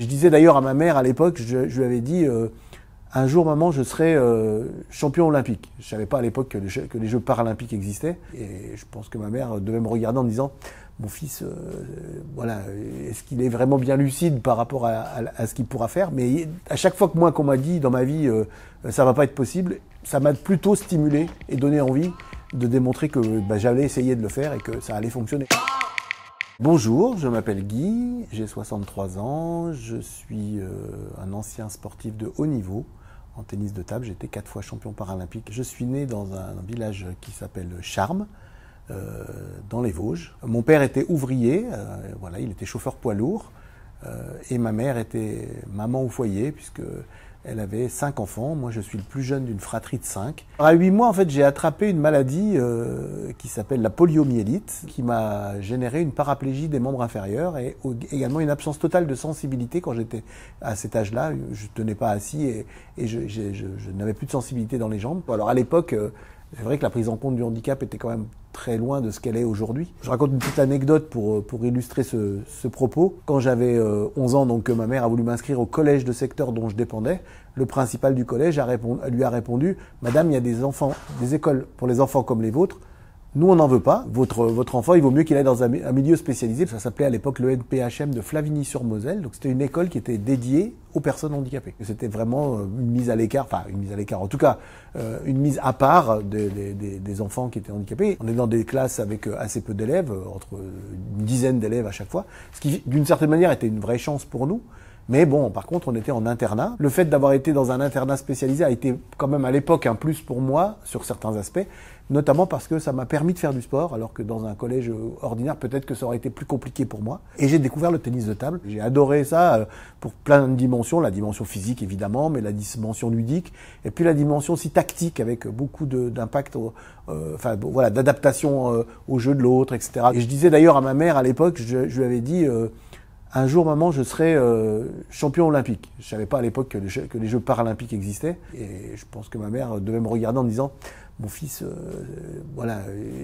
Je disais d'ailleurs à ma mère à l'époque, je lui avais dit un jour maman je serai champion olympique. Je savais pas à l'époque que les Jeux paralympiques existaient et je pense que ma mère devait me regarder en me disant mon fils, voilà, est-ce qu'il est vraiment bien lucide par rapport à ce qu'il pourra faire? Mais à chaque fois que moi qu'on m'a dit dans ma vie ça va pas être possible, ça m'a plutôt stimulé et donné envie de démontrer que j'allais essayer de le faire et que ça allait fonctionner. Bonjour, je m'appelle Guy, j'ai 63 ans, je suis un ancien sportif de haut niveau en tennis de table, j'ai été 4 fois champion paralympique. Je suis né dans un village qui s'appelle Charmes, dans les Vosges. Mon père était ouvrier, voilà, il était chauffeur poids lourd, et ma mère était maman au foyer puisque elle avait 5 enfants. Moi, je suis le plus jeune d'une fratrie de 5. À 8 mois, en fait, j'ai attrapé une maladie qui s'appelle la poliomyélite, qui m'a généré une paraplégie des membres inférieurs et également une absence totale de sensibilité quand j'étais à cet âge-là. Je tenais pas assis et je n'avais plus de sensibilité dans les jambes. Alors à l'époque, c'est vrai que la prise en compte du handicap était quand même très loin de ce qu'elle est aujourd'hui. Je raconte une petite anecdote pour illustrer ce propos. Quand j'avais 11 ans, donc ma mère a voulu m'inscrire au collège de secteur dont je dépendais, le principal du collège lui a répondu « Madame, il y a des écoles pour les enfants comme les vôtres. Nous, on n'en veut pas. Votre enfant, il vaut mieux qu'il aille dans un milieu spécialisé. » Ça s'appelait à l'époque le NPHM de Flavigny-sur-Moselle. Donc c'était une école qui était dédiée aux personnes handicapées. C'était vraiment une mise à l'écart, enfin une mise à l'écart, en tout cas une mise à part des enfants qui étaient handicapés. On est dans des classes avec assez peu d'élèves, entre une dizaine d'élèves à chaque fois, ce qui d'une certaine manière était une vraie chance pour nous. Mais bon, par contre, on était en internat. Le fait d'avoir été dans un internat spécialisé a été quand même à l'époque un plus pour moi sur certains aspects, notamment parce que ça m'a permis de faire du sport, alors que dans un collège ordinaire, peut-être que ça aurait été plus compliqué pour moi. Et j'ai découvert le tennis de table. J'ai adoré ça pour plein de dimensions, la dimension physique évidemment, mais la dimension ludique, et puis la dimension aussi tactique avec beaucoup d'impact, enfin voilà, d'adaptation au jeu de l'autre, etc. Et je disais d'ailleurs à ma mère à l'époque, je lui avais dit un jour, maman, je serai champion olympique. Je savais pas à l'époque que les Jeux paralympiques existaient. Et je pense que ma mère devait me regarder en me disant mon fils, voilà,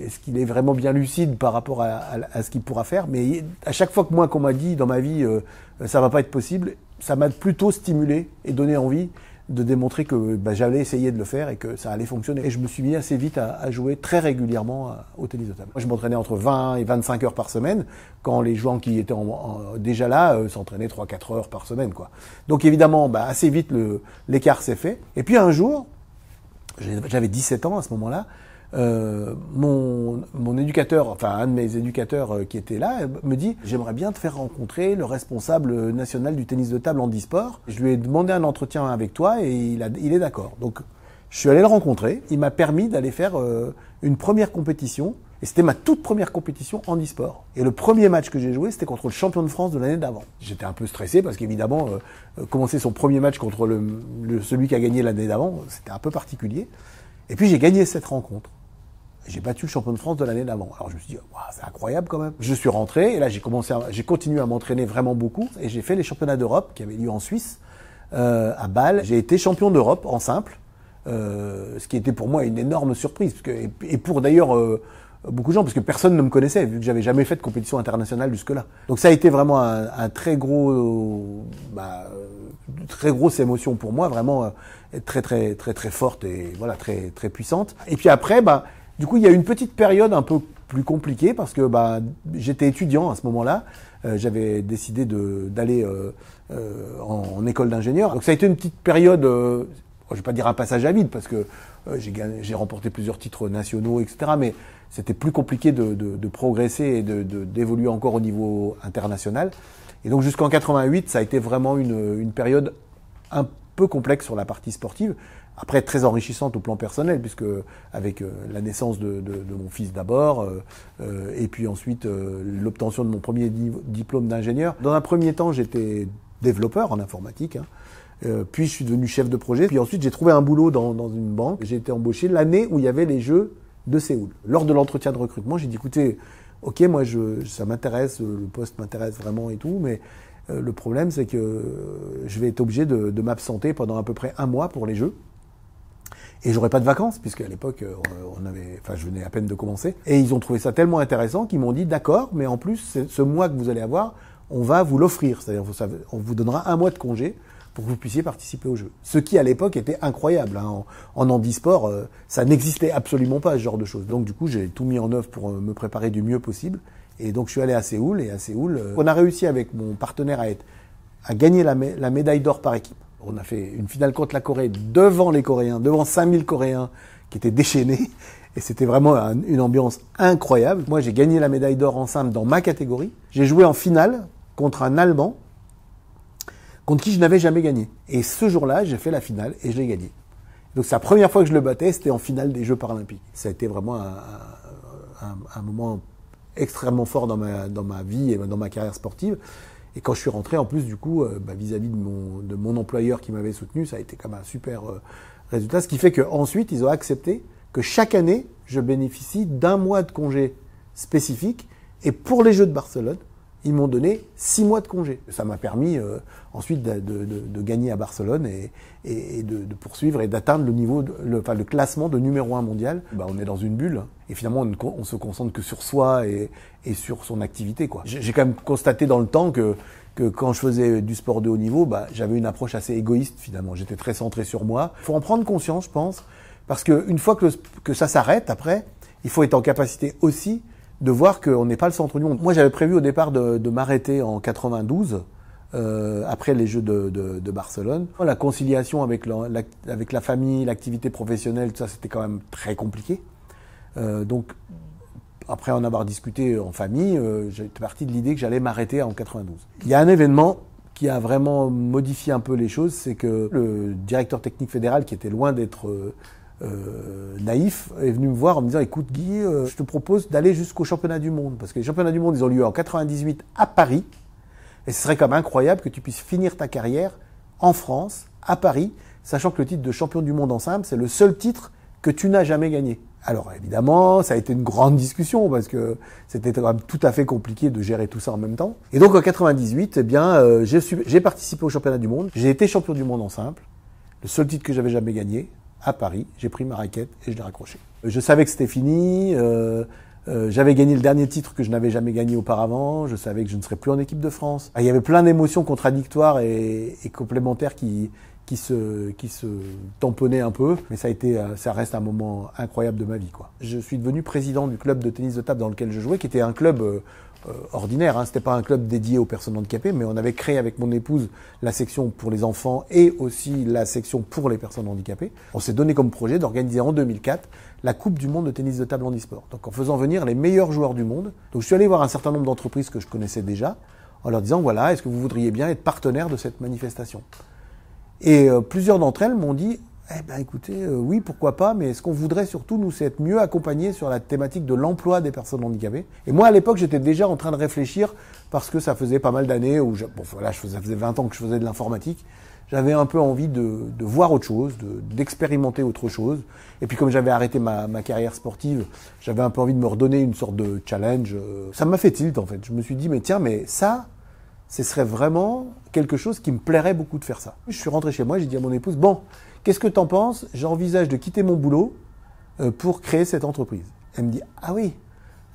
est-ce qu'il est vraiment bien lucide par rapport à ce qu'il pourra faire? Mais à chaque fois que moi qu'on m'a dit dans ma vie ça va pas être possible, ça m'a plutôt stimulé et donné envie de démontrer que j'allais essayer de le faire et que ça allait fonctionner. Et je me suis mis assez vite à jouer très régulièrement au tennis de table. Moi, je m'entraînais entre 20 et 25 heures par semaine, quand les joueurs qui étaient déjà là s'entraînaient 3-4 heures par semaine, quoi. Donc évidemment, assez vite, l'écart s'est fait. Et puis un jour, j'avais 17 ans à ce moment-là, mon éducateur, enfin un de mes éducateurs qui était là, me dit « J'aimerais bien te faire rencontrer le responsable national du tennis de table handisport. Je lui ai demandé un entretien avec toi et il est d'accord. » Donc je suis allé le rencontrer. Il m'a permis d'aller faire une première compétition. Et c'était ma toute première compétition handisport. Et le premier match que j'ai joué, c'était contre le champion de France de l'année d'avant. J'étais un peu stressé parce qu'évidemment, commencer son premier match contre celui qui a gagné l'année d'avant, c'était un peu particulier. Et puis j'ai gagné cette rencontre. J'ai battu le champion de France de l'année d'avant. Alors je me suis dit, wow, c'est incroyable quand même. Je suis rentré et là j'ai continué à m'entraîner vraiment beaucoup. Et j'ai fait les championnats d'Europe qui avaient lieu en Suisse, à Bâle. J'ai été champion d'Europe en simple, ce qui était pour moi une énorme surprise. Et pour d'ailleurs beaucoup de gens, parce que personne ne me connaissait, vu que j'avais jamais fait de compétition internationale jusque-là. Donc ça a été vraiment un très gros, très grosse émotion pour moi, vraiment très très très très forte et voilà très très puissante. Et puis après, du coup, il y a eu une petite période un peu plus compliquée parce que j'étais étudiant à ce moment-là. J'avais décidé d'aller en école d'ingénieur. Donc ça a été une petite période, je vais pas dire un passage à vide parce que j'ai remporté plusieurs titres nationaux, etc. Mais c'était plus compliqué de progresser et d'évoluer encore au niveau international. Et donc jusqu'en 88, ça a été vraiment une période un peu complexe sur la partie sportive. Après, très enrichissante au plan personnel, puisque avec la naissance de mon fils d'abord, et puis ensuite l'obtention de mon premier diplôme d'ingénieur. Dans un premier temps, j'étais développeur en informatique, puis je suis devenu chef de projet, puis ensuite j'ai trouvé un boulot dans une banque. J'ai été embauché l'année où il y avait les Jeux de Séoul. Lors de l'entretien de recrutement, j'ai dit, écoutez, ok, moi ça m'intéresse, le poste m'intéresse vraiment et tout, mais le problème c'est que je vais être obligé de m'absenter pendant à peu près 1 mois pour les Jeux. Et j'aurais pas de vacances, puisque à l'époque, je venais à peine de commencer. Et ils ont trouvé ça tellement intéressant qu'ils m'ont dit, d'accord, mais en plus, ce mois que vous allez avoir, on va vous l'offrir. C'est-à-dire on vous donnera 1 mois de congé pour que vous puissiez participer aux Jeux. Ce qui, à l'époque, était incroyable. Hein. En handisport, ça n'existait absolument pas, ce genre de choses. Donc, du coup, j'ai tout mis en œuvre pour me préparer du mieux possible. Et donc, je suis allé à Séoul. Et à Séoul, on a réussi avec mon partenaire à gagner la médaille d'or par équipe. On a fait une finale contre la Corée devant les Coréens, devant 5000 Coréens qui étaient déchaînés. Et c'était vraiment une ambiance incroyable. Moi, j'ai gagné la médaille d'or en simple dans ma catégorie. J'ai joué en finale contre un Allemand contre qui je n'avais jamais gagné. Et ce jour-là, j'ai fait la finale et je l'ai gagné. Donc c'est la première fois que je le battais, c'était en finale des Jeux paralympiques. Ça a été vraiment un moment extrêmement fort dans ma vie et dans ma carrière sportive. Et quand je suis rentré, en plus, du coup, vis-à-vis de mon employeur qui m'avait soutenu, ça a été comme un super résultat. Ce qui fait qu'ensuite, ils ont accepté que chaque année, je bénéficie d'1 mois de congé spécifique. Et pour les Jeux de Barcelone, ils m'ont donné 6 mois de congé. Ça m'a permis ensuite de gagner à Barcelone et de poursuivre et d'atteindre le classement de numéro 1 mondial. On est dans une bulle et finalement on se concentre que sur soi et sur son activité, quoi. J'ai quand même constaté dans le temps que quand je faisais du sport de haut niveau, j'avais une approche assez égoïste finalement. J'étais très centré sur moi. Il faut en prendre conscience, je pense, parce qu'une fois que ça s'arrête, après, il faut être en capacité aussi de voir qu'on n'est pas le centre du monde. Moi, j'avais prévu au départ de m'arrêter en 92, après les Jeux de Barcelone. La conciliation avec la famille, l'activité professionnelle, tout ça, c'était quand même très compliqué. Donc, après en avoir discuté en famille, j'étais parti de l'idée que j'allais m'arrêter en 92. Il y a un événement qui a vraiment modifié un peu les choses, c'est que le directeur technique fédéral, qui était loin d'être naïf, est venu me voir en me disant: écoute Guy, je te propose d'aller jusqu'au championnat du monde, parce que les championnats du monde, ils ont lieu en 98 à Paris, et ce serait quand même incroyable que tu puisses finir ta carrière en France, à Paris, sachant que le titre de champion du monde en simple, c'est le seul titre que tu n'as jamais gagné. Alors évidemment, ça a été une grande discussion, parce que c'était quand même tout à fait compliqué de gérer tout ça en même temps. Et donc en 98, j'ai participé au championnat du monde, j'ai été champion du monde en simple, le seul titre que j'avais jamais gagné, à Paris. J'ai pris ma raquette et je l'ai raccrochée. Je savais que c'était fini. J'avais gagné le dernier titre que je n'avais jamais gagné auparavant. Je savais que je ne serais plus en équipe de France. Il y avait plein d'émotions contradictoires et complémentaires qui se tamponnaient un peu. Mais ça reste un moment incroyable de ma vie, quoi. Je suis devenu président du club de tennis de table dans lequel je jouais, qui était un club ordinaire, hein. C'était pas un club dédié aux personnes handicapées, mais on avait créé avec mon épouse la section pour les enfants et aussi la section pour les personnes handicapées. On s'est donné comme projet d'organiser en 2004 la Coupe du monde de tennis de table handisport. Donc en faisant venir les meilleurs joueurs du monde. Donc je suis allé voir un certain nombre d'entreprises que je connaissais déjà, en leur disant: voilà, est-ce que vous voudriez bien être partenaire de cette manifestation? Et plusieurs d'entre elles m'ont dit: eh ben écoutez, oui, pourquoi pas, mais ce qu'on voudrait surtout, nous, c'est être mieux accompagnés sur la thématique de l'emploi des personnes handicapées. Et moi, à l'époque, j'étais déjà en train de réfléchir, parce que ça faisait pas mal d'années, ça faisait 20 ans que je faisais de l'informatique. J'avais un peu envie de voir autre chose, d'expérimenter autre chose. Et puis comme j'avais arrêté ma carrière sportive, j'avais un peu envie de me redonner une sorte de challenge. Ça m'a fait tilt, en fait. Je me suis dit: mais tiens, mais ça, ce serait vraiment quelque chose qui me plairait beaucoup de faire ça. Je suis rentré chez moi, j'ai dit à mon épouse: bon, qu'est-ce que t'en penses? J'envisage de quitter mon boulot pour créer cette entreprise. Elle me dit: ah oui,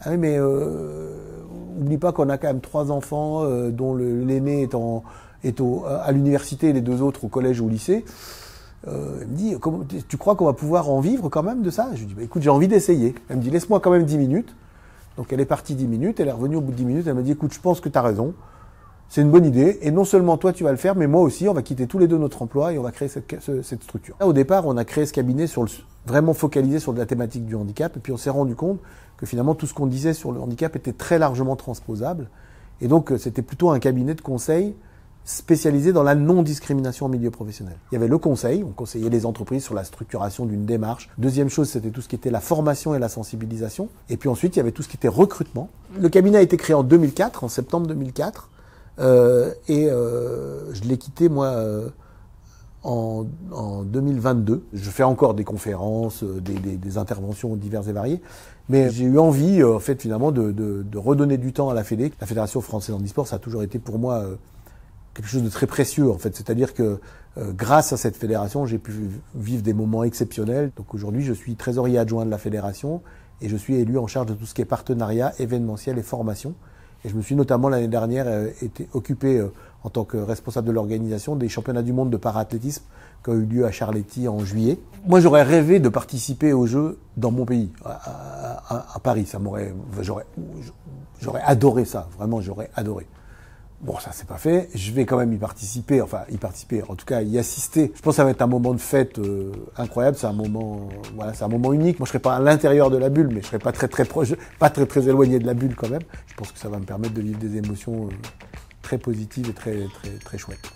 mais oublie pas qu'on a quand même 3 enfants, dont l'aîné est à l'université et les 2 autres au collège ou au lycée. Elle me dit: tu crois qu'on va pouvoir en vivre quand même de ça? Je lui dis: écoute, j'ai envie d'essayer. Elle me dit: laisse-moi quand même 10 minutes. Donc elle est partie 10 minutes, elle est revenue au bout de 10 minutes, elle m'a dit: écoute, je pense que tu as raison. C'est une bonne idée, et non seulement toi tu vas le faire, mais moi aussi, on va quitter tous les 2 notre emploi et on va créer cette structure. Là, au départ, on a créé ce cabinet vraiment focalisé sur la thématique du handicap, et puis on s'est rendu compte que finalement tout ce qu'on disait sur le handicap était très largement transposable, et donc c'était plutôt un cabinet de conseil spécialisé dans la non-discrimination en milieu professionnel. Il y avait le conseil, on conseillait les entreprises sur la structuration d'une démarche. Deuxième chose, c'était tout ce qui était la formation et la sensibilisation, et puis ensuite il y avait tout ce qui était recrutement. Le cabinet a été créé en 2004, en septembre 2004, je l'ai quitté, moi, en 2022. Je fais encore des conférences, des interventions diverses et variées, mais j'ai eu envie, en fait, finalement, de redonner du temps à la Fédé. La Fédération française handisport, ça a toujours été pour moi quelque chose de très précieux, en fait. C'est-à-dire que grâce à cette fédération, j'ai pu vivre des moments exceptionnels. Donc aujourd'hui, je suis trésorier adjoint de la fédération et je suis élu en charge de tout ce qui est partenariat, événementiel et formation. Et je me suis notamment l'année dernière été occupé en tant que responsable de l'organisation des championnats du monde de para-athlétisme qui ont eu lieu à Charletti en juillet. Moi, j'aurais rêvé de participer aux Jeux dans mon pays, à Paris. J'aurais adoré ça, vraiment, j'aurais adoré. Bon, ça c'est pas fait. Je vais quand même y participer, en tout cas y assister. Je pense que ça va être un moment de fête incroyable. C'est un moment, c'est un moment unique. Moi, je serai pas à l'intérieur de la bulle, mais je serai pas très proche, pas très éloigné de la bulle quand même. Je pense que ça va me permettre de vivre des émotions très positives et très chouettes.